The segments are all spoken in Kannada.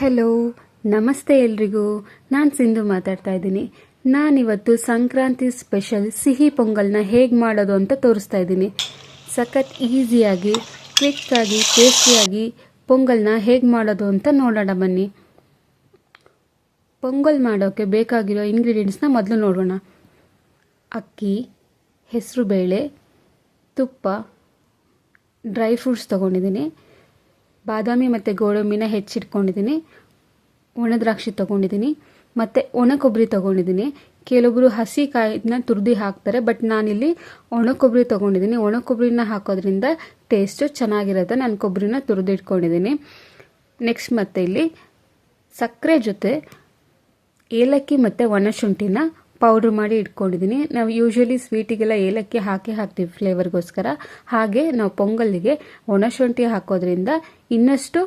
ಹಲೋ, ನಮಸ್ತೆ ಎಲ್ರಿಗೂ. ನಾನು ಸಿಂಧು ಮಾತಾಡ್ತಾ ಇದ್ದೀನಿ. ನಾನಿವತ್ತು ಸಂಕ್ರಾಂತಿ ಸ್ಪೆಷಲ್ ಸಿಹಿ ಪೊಂಗಲ್ನ ಹೇಗೆ ಮಾಡೋದು ಅಂತ ತೋರಿಸ್ತಾ ಇದ್ದೀನಿ. ಸಖತ್ ಈಸಿಯಾಗಿ, ಕ್ವಿಕ್ಕಾಗಿ, ಟೇಸ್ಟಿಯಾಗಿ ಪೊಂಗಲ್ನ ಹೇಗೆ ಮಾಡೋದು ಅಂತ ನೋಡೋಣ ಬನ್ನಿ. ಪೊಂಗಲ್ ಮಾಡೋಕ್ಕೆ ಬೇಕಾಗಿರೋ ಇಂಗ್ರೀಡಿಯೆಂಟ್ಸ್ನ ಮೊದಲು ನೋಡೋಣ. ಅಕ್ಕಿ, ಹೆಸರುಬೇಳೆ, ತುಪ್ಪ, ಡ್ರೈ ಫ್ರೂಟ್ಸ್ ತೊಗೊಂಡಿದ್ದೀನಿ. ಬಾದಾಮಿ ಮತ್ತು ಗೋಡಂಬಿನ ಹೆಚ್ಚಿಟ್ಕೊಂಡಿದ್ದೀನಿ. ಒಣ ದ್ರಾಕ್ಷಿ ತೊಗೊಂಡಿದ್ದೀನಿ ಮತ್ತು ಒಣ ಕೊಬ್ಬರಿ ತೊಗೊಂಡಿದ್ದೀನಿ. ಕೆಲವೊಬ್ಬರು ಹಸಿ ಕಾಯಿನ ತುರಿದು ಹಾಕ್ತಾರೆ, ಬಟ್ ನಾನಿಲ್ಲಿ ಒಣ ಕೊಬ್ಬರಿ ತೊಗೊಂಡಿದ್ದೀನಿ. ಒಣ ಕೊಬ್ಬರಿನ ಹಾಕೋದ್ರಿಂದ ಟೇಸ್ಟು ಚೆನ್ನಾಗಿರುತ್ತೆ. ನಾನು ಕೊಬ್ಬರಿನ ತುರಿದು ಇಟ್ಕೊಂಡಿದ್ದೀನಿ. ನೆಕ್ಸ್ಟ್ ಮತ್ತೆ ಇಲ್ಲಿ ಸಕ್ಕರೆ ಜೊತೆ ಏಲಕ್ಕಿ ಮತ್ತು ಒಣಶುಂಠಿನ ಪೌಡ್ರ್ ಮಾಡಿ ಇಟ್ಕೊಂಡಿದ್ದೀನಿ. ನಾವು ಯೂಶ್ವಲಿ ಸ್ವೀಟಿಗೆಲ್ಲ ಏಲಕ್ಕಿ ಹಾಕ್ತೀವಿ ಫ್ಲೇವರ್ಗೋಸ್ಕರ. ಹಾಗೆ ನಾವು ಪೊಂಗಲ್ಲಿಗೆ ಒಣಶುಂಠಿ ಹಾಕೋದ್ರಿಂದ ಇನ್ನಷ್ಟು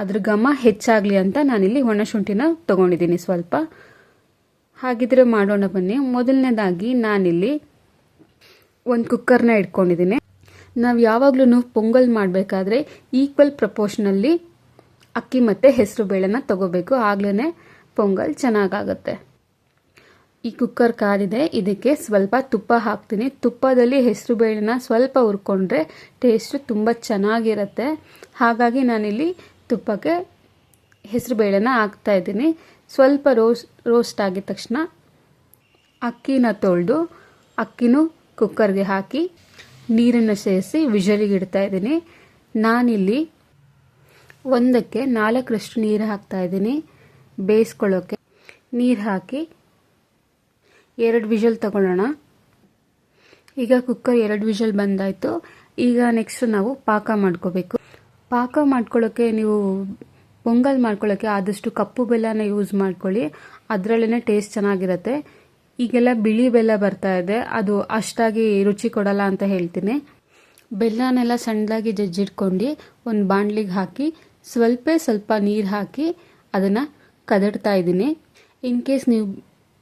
ಅದ್ರ ಘಮ ಹೆಚ್ಚಾಗಲಿ ಅಂತ ನಾನಿಲ್ಲಿ ಒಣಶುಂಠಿನ ತೊಗೊಂಡಿದ್ದೀನಿ ಸ್ವಲ್ಪ. ಹಾಗಿದ್ರೆ ಮಾಡೋಣ ಬನ್ನಿ. ಮೊದಲನೇದಾಗಿ ನಾನಿಲ್ಲಿ ಒಂದು ಕುಕ್ಕರ್ನ ಇಟ್ಕೊಂಡಿದ್ದೀನಿ. ನಾವು ಯಾವಾಗಲೂ ಪೊಂಗಲ್ ಮಾಡಬೇಕಾದ್ರೆ ಈಕ್ವಲ್ ಪ್ರಪೋರ್ಷನಲ್ಲಿ ಅಕ್ಕಿ ಮತ್ತು ಹೆಸರು ಬೇಳೆನ ತೊಗೋಬೇಕು. ಆಗ್ಲೇ ಪೊಂಗಲ್ ಚೆನ್ನಾಗಾಗುತ್ತೆ. ಈ ಕುಕ್ಕರ್ ಕಾದಿದೆ, ಇದಕ್ಕೆ ಸ್ವಲ್ಪ ತುಪ್ಪ ಹಾಕ್ತೀನಿ. ತುಪ್ಪದಲ್ಲಿ ಹೆಸರು ಬೇಳೆನ ಸ್ವಲ್ಪ ಹುರ್ಕೊಂಡ್ರೆ ಟೇಸ್ಟು ತುಂಬ ಚೆನ್ನಾಗಿರುತ್ತೆ. ಹಾಗಾಗಿ ನಾನಿಲ್ಲಿ ತುಪ್ಪಕ್ಕೆ ಹೆಸರು ಬೇಳೆನ ಹಾಕ್ತಾಯಿದ್ದೀನಿ. ಸ್ವಲ್ಪ ರೋಸ್ಟ್ ಆಗಿದ ತಕ್ಷಣ ಅಕ್ಕಿನ ತೊಳೆದು ಅಕ್ಕಿನೂ ಕುಕ್ಕರ್ಗೆ ಹಾಕಿ ನೀರನ್ನು ಸೇರಿಸಿ ವಿಷಲಿಗೆ ಇಡ್ತಾಯಿದ್ದೀನಿ. ನಾನಿಲ್ಲಿ 1ಕ್ಕೆ 4ರಷ್ಟು ನೀರು ಹಾಕ್ತಾಯಿದ್ದೀನಿ. ಬೇಯಿಸ್ಕೊಳ್ಳೋಕ್ಕೆ ನೀರು ಹಾಕಿ 2 ವಿಷಲ್ ತಗೊಳ್ಳೋಣ. ಈಗ ಕುಕ್ಕರ್ 2 ವಿಷಲ್ ಬಂದಾಯಿತು. ಈಗ ನೆಕ್ಸ್ಟ್ ನಾವು ಪಾಕ ಮಾಡ್ಕೋಬೇಕು. ಪಾಕ ಮಾಡ್ಕೊಳ್ಳೋಕ್ಕೆ ನೀವು ಪೊಂಗಲ್ ಮಾಡ್ಕೊಳ್ಳೋಕ್ಕೆ ಆದಷ್ಟು ಕಪ್ಪು ಬೆಲ್ಲನ ಯೂಸ್ ಮಾಡ್ಕೊಳ್ಳಿ. ಅದರಲ್ಲೇ ಟೇಸ್ಟ್ ಚೆನ್ನಾಗಿರುತ್ತೆ. ಈಗೆಲ್ಲ ಬಿಳಿ ಬೆಲ್ಲ ಬರ್ತಾ ಇದೆ, ಅದು ಅಷ್ಟಾಗಿ ರುಚಿ ಕೊಡಲ್ಲ ಅಂತ ಹೇಳ್ತೀನಿ. ಬೆಲ್ಲನೆಲ್ಲ ಸಣ್ಣದಾಗಿ ಜಜ್ಜಿಟ್ಕೊಂಡು ಒಂದು ಬಾಣಲಿಗೆ ಹಾಕಿ ಸ್ವಲ್ಪ ನೀರು ಹಾಕಿ ಅದನ್ನು ಕದಡ್ತಾ ಇದ್ದೀನಿ. ಇನ್ ಕೇಸ್ ನೀವು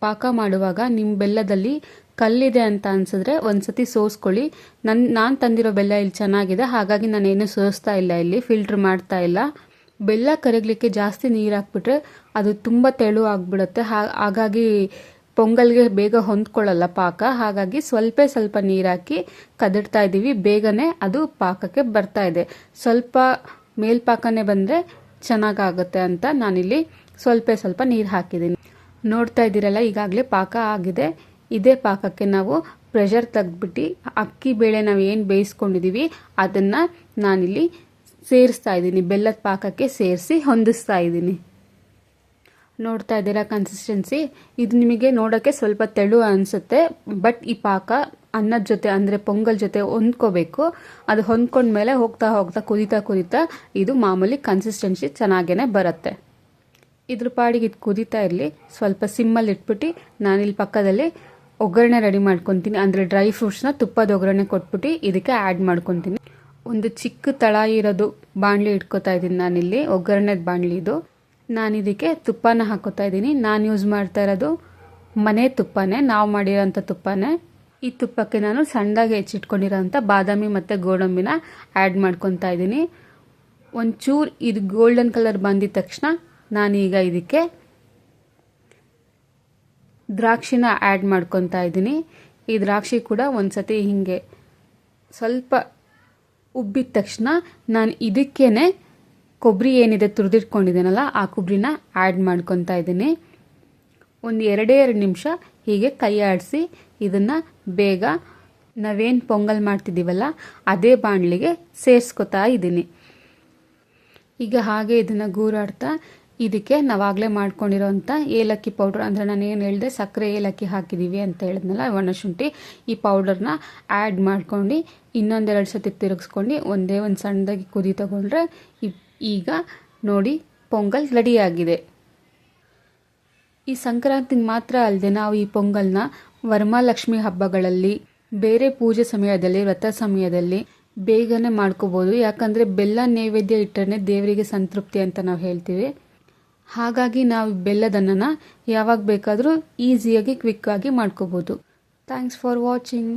ಪಾಕ ಮಾಡುವಾಗ ನಿಮ್ಮ ಬೆಲ್ಲದಲ್ಲಿ ಕಲ್ಲಿದೆ ಅಂತ ಅನ್ಸಿದ್ರೆ ಒಂದ್ಸತಿ ಸೋಸ್ಕೊಳ್ಳಿ. ನಾನು ತಂದಿರೋ ಬೆಲ್ಲ ಇಲ್ಲಿ ಚೆನ್ನಾಗಿದೆ, ಹಾಗಾಗಿ ನಾನೇನು ಸೋಸ್ತಾ ಇಲ್ಲ, ಇಲ್ಲಿ ಫಿಲ್ಟ್ರ್ ಮಾಡ್ತಾ ಇಲ್ಲ. ಬೆಲ್ಲ ಕರಗಲಿಕ್ಕೆ ಜಾಸ್ತಿ ನೀರು ಹಾಕ್ಬಿಟ್ರೆ ಅದು ತುಂಬ ತೆಳು ಆಗಿಬಿಡುತ್ತೆ. ಹಾಗಾಗಿ ಪೊಂಗಲ್ಗೆ ಬೇಗ ಹೊಂದ್ಕೊಳ್ಳಲ್ಲ ಪಾಕ. ಹಾಗಾಗಿ ಸ್ವಲ್ಪ ನೀರು ಹಾಕಿ ಕದಡ್ತಾ ಇದ್ದೀವಿ. ಬೇಗನೆ ಅದು ಪಾಕಕ್ಕೆ ಬರ್ತಾ ಇದೆ. ಸ್ವಲ್ಪ ಮೇಲ್ಪಾಕನೇ ಬಂದರೆ ಚೆನ್ನಾಗಾಗುತ್ತೆ ಅಂತ ನಾನಿಲ್ಲಿ ಸ್ವಲ್ಪ ನೀರು ಹಾಕಿದ್ದೀನಿ. ನೋಡ್ತಾ ಇದ್ದೀರಲ್ಲ, ಈಗಾಗಲೇ ಪಾಕ ಆಗಿದೆ. ಇದೇ ಪಾಕಕ್ಕೆ ನಾವು ಪ್ರೆಷರ್ ತೆಗೆದ್ಬಿಟ್ಟು ಅಕ್ಕಿ ಬೇಳೆ ನಾವು ಏನು ಬೇಯಿಸ್ಕೊಂಡಿದ್ದೀವಿ ಅದನ್ನು ನಾನಿಲ್ಲಿ ಸೇರಿಸ್ತಾ ಇದ್ದೀನಿ. ಬೆಲ್ಲದ ಪಾಕಕ್ಕೆ ಸೇರಿಸಿ ಹೊಂದಿಸ್ತಾ ಇದ್ದೀನಿ. ನೋಡ್ತಾ ಇದ್ದೀರಾ ಕನ್ಸಿಸ್ಟೆನ್ಸಿ? ಇದು ನಿಮಗೆ ನೋಡೋಕ್ಕೆ ಸ್ವಲ್ಪ ತೆಳು ಅನಿಸುತ್ತೆ, ಬಟ್ ಈ ಪಾಕ ಅನ್ನದ ಜೊತೆ ಅಂದರೆ ಪೊಂಗಲ್ ಜೊತೆ ಹೊಂದ್ಕೋಬೇಕು. ಅದು ಹೊಂದ್ಕೊಂಡ್ಮೇಲೆ ಹೋಗ್ತಾ ಕುದೀತಾ ಇದು ಮಾಮೂಲಿ ಕನ್ಸಿಸ್ಟೆನ್ಸಿ ಚೆನ್ನಾಗೇ ಬರುತ್ತೆ. ಇದ್ರ ಪಾಡಿಗೆ ಇದು ಕುದೀತಾ ಇರಲಿ. ಸ್ವಲ್ಪ ಸಿಮ್ಮಲ್ಲಿ ಇಟ್ಬಿಟ್ಟು ನಾನಿಲ್ಲಿ ಪಕ್ಕದಲ್ಲಿ ಒಗ್ಗರಣೆ ರೆಡಿ ಮಾಡ್ಕೊತೀನಿ. ಅಂದರೆ ಡ್ರೈ ಫ್ರೂಟ್ಸ್ನ ತುಪ್ಪದ ಒಗ್ಗರಣೆ ಕೊಟ್ಬಿಟ್ಟು ಇದಕ್ಕೆ ಆ್ಯಡ್ ಮಾಡ್ಕೊತೀನಿ. ಒಂದು ಚಿಕ್ಕ ತಳ ಇರೋದು ಬಾಣಲಿ ಇಟ್ಕೋತಾ ಇದ್ದೀನಿ ನಾನಿಲ್ಲಿ, ಒಗ್ಗರಣೆದ ಬಾಣಲಿ ಇದು. ನಾನಿದಕ್ಕೆ ತುಪ್ಪನ ಹಾಕೋತಾ ಇದ್ದೀನಿ. ನಾನು ಯೂಸ್ ಮಾಡ್ತಾ ಇರೋದು ಮನೆ ತುಪ್ಪನೇ, ನಾವು ಮಾಡಿರೋಂಥ ತುಪ್ಪನೇ. ಈ ತುಪ್ಪಕ್ಕೆ ನಾನು ಸಣ್ಣದಾಗಿ ಹೆಚ್ಚಿಟ್ಕೊಂಡಿರೋಂಥ ಬಾದಾಮಿ ಮತ್ತು ಗೋಡಂಬಿನ ಆ್ಯಡ್ ಮಾಡ್ಕೊತಾ ಇದ್ದೀನಿ. ಒಂಚೂರು ಇದು ಗೋಲ್ಡನ್ ಕಲರ್ ಬಂದಿದ ತಕ್ಷಣ ನಾನೀಗ ಇದಕ್ಕೆ ದ್ರಾಕ್ಷಿನ ಆ್ಯಡ್ ಮಾಡ್ಕೊತಾ ಇದ್ದೀನಿ. ಈ ದ್ರಾಕ್ಷಿ ಕೂಡ ಒಂದ್ಸತಿ ಹೀಗೆ ಸ್ವಲ್ಪ ಉಬ್ಬಿದ ತಕ್ಷಣ ನಾನು ಇದಕ್ಕೇನೆ ಕೊಬ್ಬರಿ ಏನಿದೆ ತುರಿದಿಟ್ಕೊಂಡಿದ್ದೀನಲ್ಲ ಆ ಕೊಬ್ಬರಿನ ಆ್ಯಡ್ ಮಾಡ್ಕೊತಾ ಇದ್ದೀನಿ. ಒಂದು 2 ನಿಮಿಷ ಹೀಗೆ ಕೈ ಆಡಿಸಿ ಇದನ್ನು ಬೇಗ ನಾವೇನು ಪೊಂಗಲ್ ಮಾಡ್ತಿದ್ದೀವಲ್ಲ ಅದೇ ಬಾಣಲಿಗೆ ಸೇರಿಸ್ಕೊತಾ ಇದ್ದೀನಿ. ಈಗ ಹಾಗೆ ಇದನ್ನು ಗೂರಾಡ್ತಾ ಇದಕ್ಕೆ ನಾವಾಗಲೇ ಮಾಡ್ಕೊಂಡಿರೋಂಥ ಏಲಕ್ಕಿ ಪೌಡ್ರ್, ಅಂದರೆ ನಾನು ಏನು ಹೇಳಿದೆ ಸಕ್ಕರೆ ಏಲಕ್ಕಿ ಹಾಕಿದ್ದೀವಿ ಅಂತ ಹೇಳಿದ್ನಲ್ಲ, ಒಣಶುಂಠಿ, ಈ ಪೌಡರ್ನ ಆ್ಯಡ್ ಮಾಡ್ಕೊಂಡು ಇನ್ನೊಂದೆರಡು ಸತಿ ತಿರುಗಿಸ್ಕೊಂಡು ಒಂದೇ ಒಂದು ಸಣ್ಣದಾಗಿ ಕುದಿ ತಗೊಂಡ್ರೆ ಈಗ ನೋಡಿ ಪೊಂಗಲ್ ರೆಡಿಯಾಗಿದೆ. ಈ ಸಂಕ್ರಾಂತಿಗೆ ಮಾತ್ರ ಅಲ್ಲದೆ ನಾವು ಈ ಪೊಂಗಲ್ನ ವರಮಹಾಲಕ್ಷ್ಮಿ ಹಬ್ಬಗಳಲ್ಲಿ, ಬೇರೆ ಪೂಜೆ ಸಮಯದಲ್ಲಿ, ವ್ರತ ಸಮಯದಲ್ಲಿ ಬೇಗನೆ ಮಾಡ್ಕೋಬೋದು. ಯಾಕಂದರೆ ಬೆಲ್ಲ ನೈವೇದ್ಯ ಇಟ್ಟರೆ ದೇವರಿಗೆ ಸಂತೃಪ್ತಿ ಅಂತ ನಾವು ಹೇಳ್ತೀವಿ. ಹಾಗಾಗಿ ನಾವು ಬೆಲ್ಲದನ್ನ ಯಾವಾಗ ಬೇಕಾದರೂ ಈಸಿಯಾಗಿ ಕ್ವಿಕ್ಕಾಗಿ ಮಾಡ್ಕೋಬೋದು. Thanks for watching.